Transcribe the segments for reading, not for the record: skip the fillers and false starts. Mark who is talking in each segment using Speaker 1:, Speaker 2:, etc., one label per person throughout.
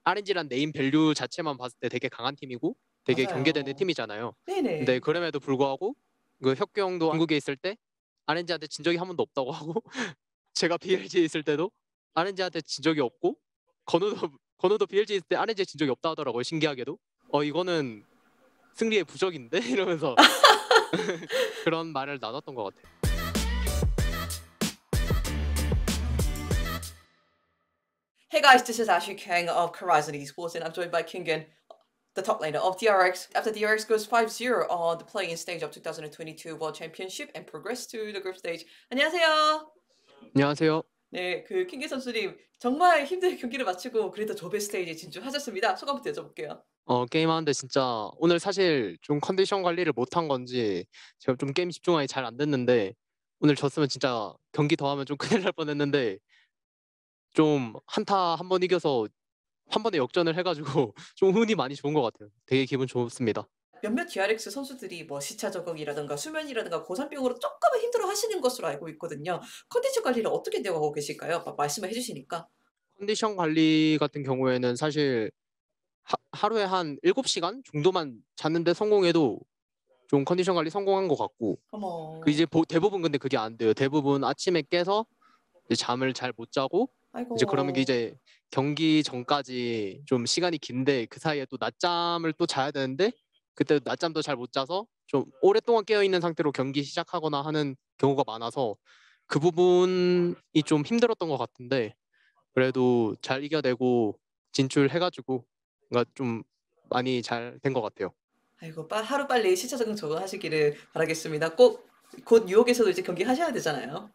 Speaker 1: RNG란 네임 밸류 자체만 봤을 때 되게 강한 팀이고 되게 경계되는
Speaker 2: 맞아요.
Speaker 1: 팀이잖아요. 근데
Speaker 2: 네네.
Speaker 1: 그럼에도 불구하고 그 혁규 형도 한국에 있을 때 RNG한테 진 적이 한 번도 없다고 하고 제가 BLG에 있을 때도 RNG한테 진 적이 없고 건우도 BLG에 있을 때 RNG에 진 적이 없다 하더라고요. 신기하게도. 이거는 승리의 부적인데 이러면서 그런 말을 나눴던 것 같아요.
Speaker 2: Hey guys, this is Ashley Kang of Horizon Esports, and I'm joined by Kingen, the top laner of DRX. After DRX goes 5-0 on the playing stage of 2022 World Championship and progress to the group stage. 안녕하세요.
Speaker 1: 안녕하세요.
Speaker 2: 네, 킹게 선수님 정말 힘든 경기를 마치고 그래도 조별 스테이지 진출하셨습니다. 소감부터 여쭤볼게요.
Speaker 1: 게임하는데 진짜 오늘 사실 좀 컨디션 관리를 못한 건지 제가 좀 게임 집중하기 잘 안 됐는데 오늘 졌으면 진짜 경기 더 하면 좀 큰일 날 뻔했는데 좀 한타 한 번 이겨서 한 번에 역전을 해가지고 좀 운이 많이 좋은 것 같아요. 되게 기분 좋습니다.
Speaker 2: 몇몇 DRX 선수들이 뭐 시차 적응이라든가 수면이라든가 고산병으로 조금은 힘들어 하시는 것으로 알고 있거든요. 컨디션 관리를 어떻게 되어가고 계실까요? 말씀을 해주시니까.
Speaker 1: 컨디션 관리 같은 경우에는 사실 하루에 한 7시간 정도만 잤는데 성공해도 좀 컨디션 관리 성공한 것 같고 그
Speaker 2: 어머,
Speaker 1: 이제 대부분 근데 그게 안 돼요. 대부분 아침에 깨서 이제 잠을 잘 못 자고 이제 그러면
Speaker 2: 아이고.
Speaker 1: 이제 경기 전까지 좀 시간이 긴데 그 사이에 또 낮잠을 또 자야 되는데 그때 낮잠도 잘 못 자서 좀 오랫동안 깨어 있는 상태로 경기 시작하거나 하는 경우가 많아서 그 부분이 좀 힘들었던 것 같은데 그래도 잘 이겨내고 진출해가지고 뭔가 좀 많이 잘 된 것 같아요.
Speaker 2: 아이고 하루빨리 시차 적응 적응하시기를 바라겠습니다. 꼭 곧 유혹에서도 이제 경기하셔야 되잖아요.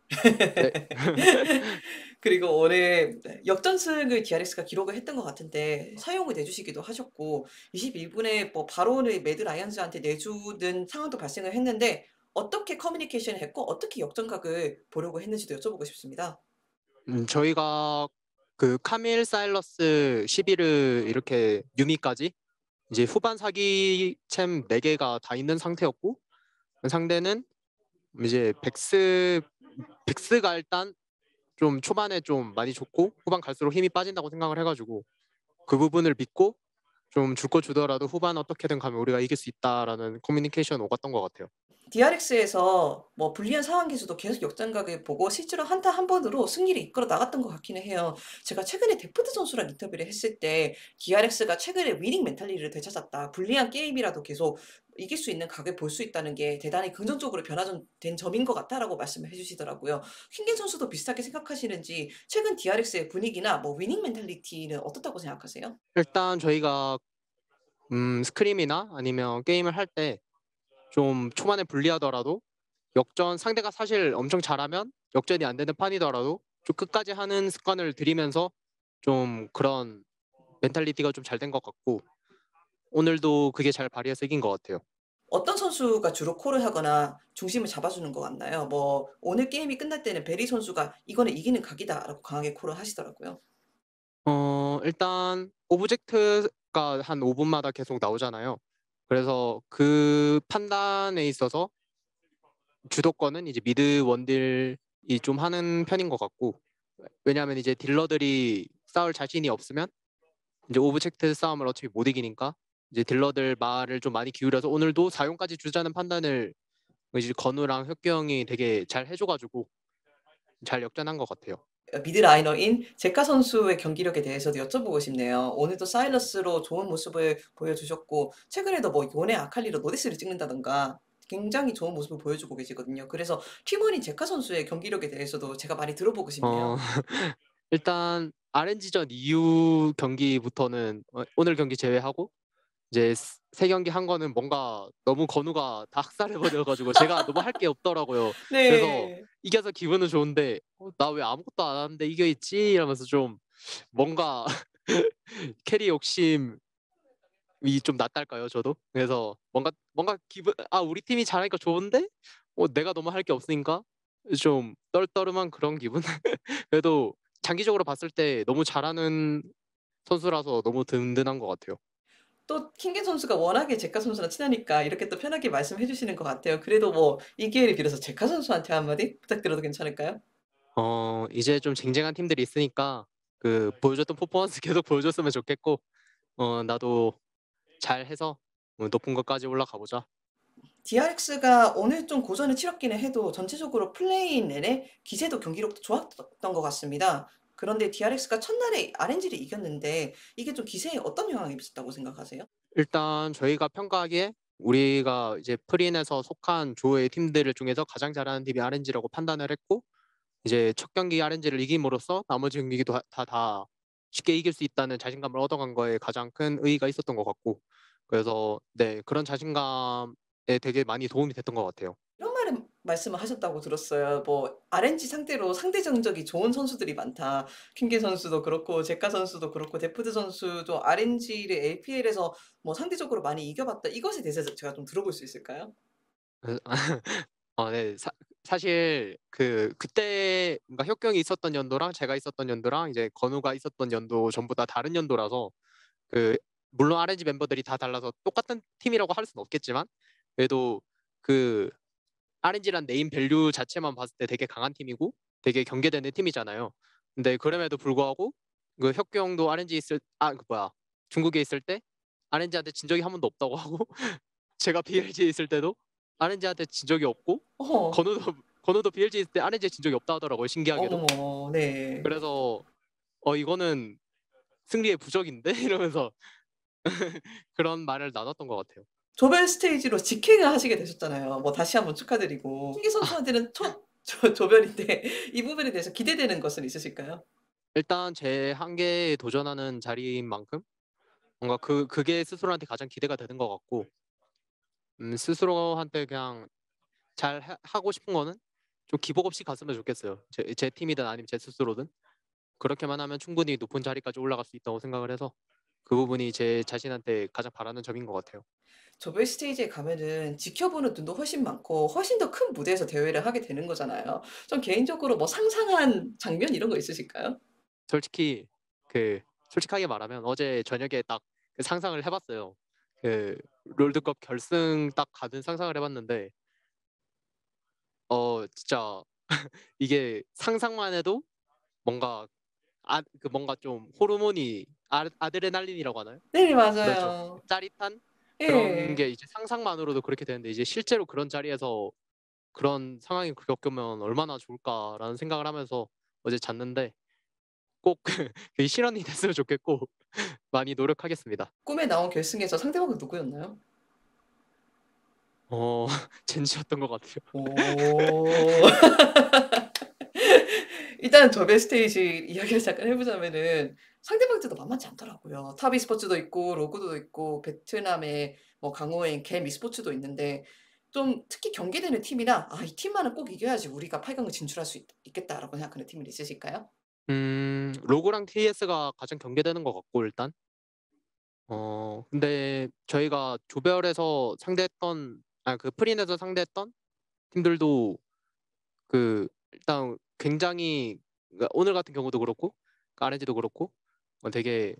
Speaker 1: 네.
Speaker 2: 그리고 오늘 역전승을 DRX가 기록을 했던 것 같은데 사용을 내주시기도 하셨고 21분에 뭐 바론을 매드 라이언즈한테 내주는 상황도 발생을 했는데 어떻게 커뮤니케이션을 했고 어떻게 역전각을 보려고 했는지도 여쭤보고 싶습니다.
Speaker 1: 저희가 그 카밀 사일러스 11을 이렇게 유미까지 이제 후반 사기챔 4개가 다 있는 상태였고 상대는 이제 백스가 일단 좀 초반에 좀 많이 좋고 후반 갈수록 힘이 빠진다고 생각을 해가지고 그 부분을 믿고 좀 줄 거 주더라도 후반 어떻게든 가면 우리가 이길 수 있다라는 커뮤니케이션 오갔던 것 같아요.
Speaker 2: DRX에서 뭐 불리한 상황에서도 계속 역전각을 보고 실제로 한타 한 번으로 승리를 이끌어 나갔던 것 같기는 해요. 제가 최근에 데프트 선수랑 인터뷰를 했을 때 DRX가 최근에 위닝 멘탈리티를 되찾았다. 불리한 게임이라도 계속 이길 수 있는 각을 볼 수 있다는 게 대단히 긍정적으로 변화된 점인 것 같다라고 말씀을 해주시더라고요. 킹겐 선수도 비슷하게 생각하시는지 최근 DRX의 분위기나 뭐 위닝 멘탈리티는 어떻다고 생각하세요?
Speaker 1: 일단 저희가 스크림이나 아니면 게임을 할 때 좀 초반에 불리하더라도 역전 상대가 사실 엄청 잘하면 역전이 안 되는 판이더라도 좀 끝까지 하는 습관을 들이면서 좀 그런 멘탈리티가 좀 잘 된 것 같고 오늘도 그게 잘 발휘해서 이긴 것 같아요.
Speaker 2: 어떤 선수가 주로 콜을 하거나 중심을 잡아주는 것 같나요? 뭐 오늘 게임이 끝날 때는 베리 선수가 "이거는 이기는 각이다."라고 강하게 콜을 하시더라고요.
Speaker 1: 일단 오브젝트가 한 5분마다 계속 나오잖아요. 그래서 그 판단에 있어서 주도권은 이제 미드 원딜이 좀 하는 편인 것 같고 왜냐하면 이제 딜러들이 싸울 자신이 없으면 이제 오브젝트 싸움을 어차피 못 이기니까 이제 딜러들 말을 좀 많이 기울여서 오늘도 4용까지 주자는 판단을 이제 건우랑 혁규 형이 되게 잘 해줘가지고 잘 역전한 것 같아요.
Speaker 2: 미드 라이너인 제카 선수의 경기력에 대해서도 여쭤보고 싶네요. 오늘도 사일러스로 좋은 모습을 보여주셨고 최근에도 뭐 요네 아칼리로 노데스를 찍는다든가 굉장히 좋은 모습을 보여주고 계시거든요. 그래서 팀원인 제카 선수의 경기력에 대해서도 제가 많이 들어보고
Speaker 1: 어,
Speaker 2: 싶네요.
Speaker 1: 일단 RNG전 이후 경기부터는 오늘 경기 제외하고 이제 세 경기 한 거는 뭔가 너무 건우가 다 학살해버려가지고 제가 너무 할 게 없더라고요. 그래서
Speaker 2: 네.
Speaker 1: 이겨서 기분은 좋은데 나 왜 아무것도 안 하는데 이겨있지? 이러면서 좀 뭔가 캐리 욕심이 좀 났달까요, 저도? 그래서 뭔가 기분 우리 팀이 잘하니까 좋은데 내가 너무 할 게 없으니까 좀 떨떠름한 그런 기분? 그래도 장기적으로 봤을 때 너무 잘하는 선수라서 너무 든든한 것 같아요.
Speaker 2: 또 킹겐 선수가 워낙에 제카 선수랑 친하니까 이렇게 또 편하게 말씀해 주시는 것 같아요. 그래도 뭐 이 기회를 빌어서 제카 선수한테 한마디 부탁드려도 괜찮을까요?
Speaker 1: 이제 좀 쟁쟁한 팀들이 있으니까 그 보여줬던 퍼포먼스 계속 보여줬으면 좋겠고 나도 잘해서 높은 것까지 올라가 보자.
Speaker 2: DRX가 오늘 좀 고전을 치렀기는 해도 전체적으로 플레이 내내 기세도 경기력도 좋았던 것 같습니다. 그런데 DRX가 첫날에 RNG를 이겼는데 이게 좀 기세에 어떤 영향을 미쳤다고 생각하세요?
Speaker 1: 일단 저희가 평가하기에 우리가 이제 프린에서 속한 조의 팀들 중에서 가장 잘하는 팀이 RNG라고 판단을 했고, 이제 첫 경기 RNG를 이김으로써 나머지 경기도 다 쉽게 이길 수 있다는 자신감을 얻어간 거에 가장 큰 의의가 있었던 것 같고, 그래서 네, 그런 자신감에 되게 많이 도움이 됐던 것 같아요.
Speaker 2: 이런 말씀을 하셨다고 들었어요. 뭐 RNG 상대로 상대 전적이 좋은 선수들이 많다. 킹계 선수도 그렇고 제카 선수도 그렇고 데프트 선수도 RNG를 LPL에서 뭐 상대적으로 많이 이겨봤다. 이것에 대해서 제가 좀 들어볼 수 있을까요?
Speaker 1: 그 네. 사실 그때 그러니까 혁경이 있었던 연도랑 제가 있었던 연도랑 이제 건우가 있었던 연도 전부 다 다른 연도라서 그 물론 RNG 멤버들이 다 달라서 똑같은 팀이라고 할 수는 없겠지만, 그래도 그 RNG란 네임 밸류 자체만 봤을 때 되게 강한 팀이고 되게 경계되는 팀이잖아요. 근데 그럼에도 불구하고 그 혁경도 RNG 중국에 있을 때 RNG한테 진 적이 한 번도 없다고 하고 제가 BLG에 있을 때도 RNG한테 진 적이 없고,
Speaker 2: 어허.
Speaker 1: 건우도 BLG에 있을 때 RNG에 진 적이 없다 하더라고요, 신기하게도.
Speaker 2: 어머머. 네.
Speaker 1: 그래서 이거는 승리의 부적인데 이러면서 그런 말을 나눴던 것 같아요.
Speaker 2: 조별 스테이지로 직행을 하시게 되셨잖아요. 뭐 다시 한번 축하드리고. 킹계
Speaker 1: 아,
Speaker 2: 선수한테는 첫 조별인데 이 부분에 대해서 기대되는 것은 있으실까요?
Speaker 1: 일단 제 한계에 도전하는 자리인 만큼 뭔가 그게 스스로한테 가장 기대가 되는 것 같고, 스스로한테 그냥 잘 하고 싶은 거는 좀 기복 없이 갔으면 좋겠어요. 제 팀이든 아니면 제 스스로든 그렇게만 하면 충분히 높은 자리까지 올라갈 수 있다고 생각을 해서 그 부분이 제 자신한테 가장 바라는 점인 것 같아요.
Speaker 2: 조별 스테이지에 가면은 지켜보는 눈도 훨씬 많고 훨씬 더 큰 무대에서 대회를 하게 되는 거잖아요. 좀 개인적으로 뭐 상상한 장면 이런 거 있으실까요?
Speaker 1: 솔직히 솔직하게 말하면 어제 저녁에 딱 그 상상을 해봤어요. 그 롤드컵 결승 딱 가든 상상을 해봤는데 진짜 이게 상상만 해도 뭔가 뭔가 좀 호르몬이 아드레날린이라고 하나요?
Speaker 2: 네
Speaker 1: 그런 좀
Speaker 2: 맞아요.
Speaker 1: 짜릿한 그런
Speaker 2: 예.
Speaker 1: 게 이제 상상만으로도 그렇게 되는데, 이제 실제로 그런 자리에서 그런 상황이 겪으면 얼마나 좋을까라는 생각을 하면서 어제 잤는데 꼭 그게 실현이 됐으면 좋겠고 많이 노력하겠습니다.
Speaker 2: 꿈에 나온 결승에서 상대방은 누구였나요?
Speaker 1: 젠지였던 것 같아요.
Speaker 2: 오. 일단 조별 스테이지 이야기를 잠깐 해 보자면은 상대방들도 만만치 않더라고요. 탑 e스포츠도 있고 로그도 있고 베트남의 뭐 강호인 겜 e스포츠도 있는데 좀 특히 경계되는 팀이나 '아 이 팀만은 꼭 이겨야지 우리가 8 강을 진출할 수 있겠다.'라고 생각하는 팀은 있으실까요?
Speaker 1: 로고랑 TS가 가장 경계되는 것 같고 일단 근데 저희가 조별에서 상대했던 그 프린에서 상대했던 팀들도 일단 굉장히, 그러니까 오늘 같은 경우도 그렇고 RNG도 그렇고 되게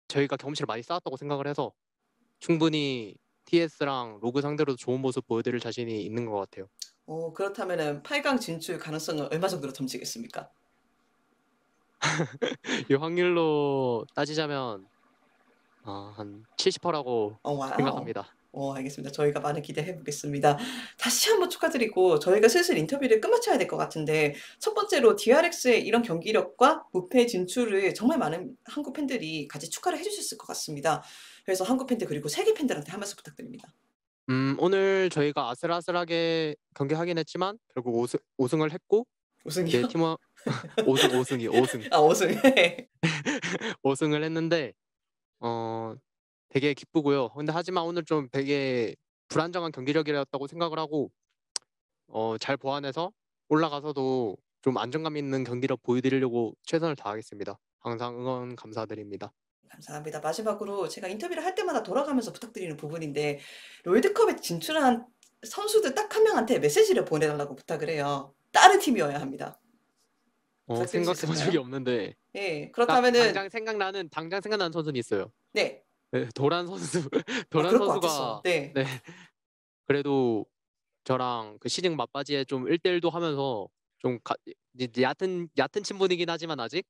Speaker 1: 저희가 경험치를 많이 쌓았다고 생각을 해서 충분히 TS랑 로그 상대로도 좋은 모습 보여드릴 자신이 있는 것 같아요.
Speaker 2: 그렇다면은 8강 진출 가능성은 얼마 정도로 덤지겠습니까?
Speaker 1: 이 확률로 따지자면 한 70%라고
Speaker 2: 와우.
Speaker 1: 생각합니다.
Speaker 2: 알겠습니다. 저희가 많은 기대해 보겠습니다. 다시 한번 축하드리고 저희가 슬슬 인터뷰를 끝마쳐야 될 것 같은데 첫 번째로 DRX의 이런 경기력과 무패 진출을 정말 많은 한국 팬들이 같이 축하를 해 주셨을 것 같습니다. 그래서 한국 팬들 그리고 세계 팬들한테 한 말씀 부탁드립니다.
Speaker 1: 오늘 저희가 아슬아슬하게 경기하긴 했지만 결국 우승을 했고, 이제
Speaker 2: 우승이요?
Speaker 1: 팀원 오승이요, 오승.
Speaker 2: 아 우승.
Speaker 1: 우승을 했는데 어 되게 기쁘고요. 근데 하지만 오늘 좀 되게 불안정한 경기력이었다고 생각을 하고 잘 보완해서 올라가서도 좀 안정감 있는 경기력 보여드리려고 최선을 다하겠습니다. 항상 응원 감사드립니다.
Speaker 2: 감사합니다. 마지막으로 제가 인터뷰를 할 때마다 돌아가면서 부탁드리는 부분인데 롤드컵에 진출한 선수들 딱 한 명한테 메시지를 보내 달라고 부탁을 해요. 다른 팀이어야 합니다. 부탁드릴 수
Speaker 1: 생각해 본 적이
Speaker 2: 있을까요?
Speaker 1: 없는데
Speaker 2: 예.
Speaker 1: 딱
Speaker 2: 그렇다면은
Speaker 1: 당장 생각나는 선수는 있어요.
Speaker 2: 네.
Speaker 1: 네, 도란 선수.
Speaker 2: 아
Speaker 1: 도란
Speaker 2: 그럴 것 같았어.
Speaker 1: 선수가
Speaker 2: 네.
Speaker 1: 네, 그래도 저랑 그 시즌 맞바지에 좀 1대1도 하면서 좀 이제 얕은 친분이긴 하지만 아직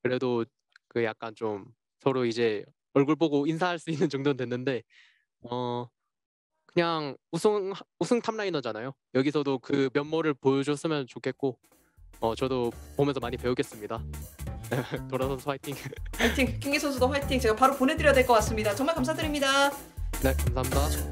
Speaker 1: 그래도 그 약간 좀 서로 이제 얼굴 보고 인사할 수 있는 정도는 됐는데 그냥 우승 탑라이너잖아요. 여기서도 그 면모를 보여줬으면 좋겠고 저도 보면서 많이 배우겠습니다. 도라 선수 화이팅.
Speaker 2: 화이팅! 킹기 선수도 화이팅! 제가 바로 보내드려야 될 것 같습니다. 정말 감사드립니다.
Speaker 1: 네, 감사합니다.